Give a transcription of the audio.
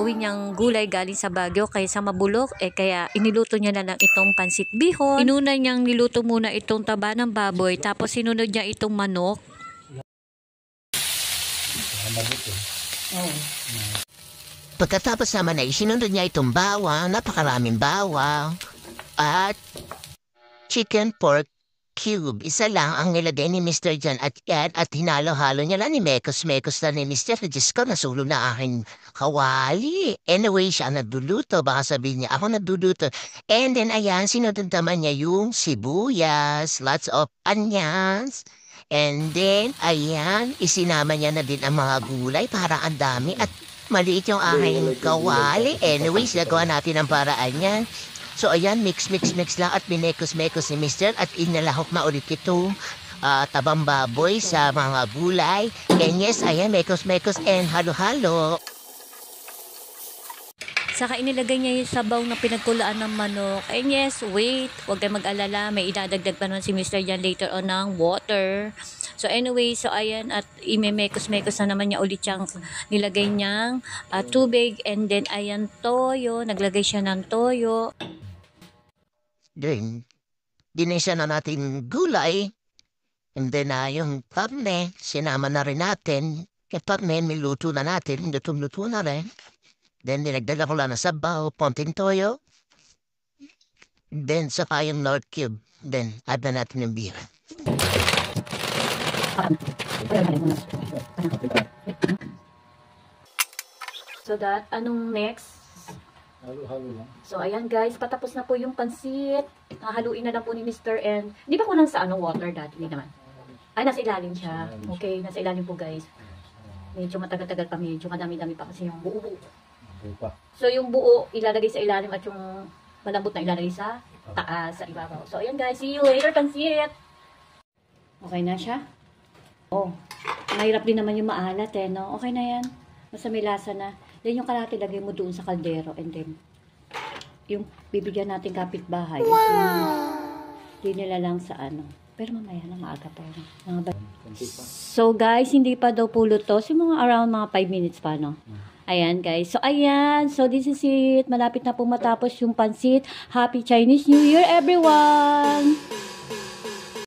inuuwi niyang gulay galing sa Baguio kaysa mabulok. Kaya iniluto niya na lang itong pansit bihon. Inuna niyang niluto muna itong taba ng baboy. Tapos sinunod niya itong manok. Pagkatapos naman ay sinunod niya itong bawang, napakaraming bawang, at chicken pork cube. Isa lang ang nilagay ni Mr. John at hinalo-halo niya lang ni Mekos na ni Mr. Diyos ko, nasulo na aking kawali. Anyway, siya nagluluto. Baka sabihin niya, ako nagluluto. And then, ayan, sinunod naman niya yung sibuyas, lots of onions. And then, ayan, isinama niya na din ang mga gulay para ang dami at maliit yung aking kawali. Anyways, nagawa natin ang paraan niya. So, ayan, mix lang at binekos-mekos ni Mr. At inalahok na ulit itong tabang baboy sa mga gulay. And yes, ayan, mekos-mekos and halo-halo. Saka inilagay niya yung sabaw na pinagkulaan ng manok. And yes, wait, huwag kayong mag-alala. May idadagdag pa naman si Mr. Jan later on ng water. So anyway, so ayan, at imemekos-mekos na naman niya ulit yung nilagay niyang tubig. And then ayan, toyo. Naglagay siya ng toyo. Then, dinisa na natin gulay. And then, yung karne, sinama na rin natin. Yung karne, niluto na natin. Luto na rin. Then, dinagdaga ko lang na sabaw, konting toyo. Then, saka yung North Cube. Then, add na natin yung beer. So that, anong next? Halo-halo lang. So, ayan guys, patapos na po yung pansit. Haluin na lang po ni Mr. N. Di ba kulang sa water dati? Hindi naman. Ay, nasa ilalim siya. Okay, nasa ilalim po guys. Medyo matagal-tagal pa, medyo madami-dami pa kasi yung buo. So, yung buo ilalagay sa ilalim at yung malambot na ilalagay sa taas, sa ibabaw. So, ayan guys, see you later, pansit! Okay na siya? Oh, mahirap din naman yung maalat no? Okay na yan. Basta may lasa na. Then yung kalahati lagay mo doon sa kaldero and then yung bibigyan natin kapitbahay. Wow! Dinila lang sa Pero mamaya na maaga pa yun. So guys, hindi pa daw pulo to. So mga around mga 5 minutes pa, no? Ayan guys. So ayan. So this is it. Malapit na po matapos yung pansit. Happy Chinese New Year everyone!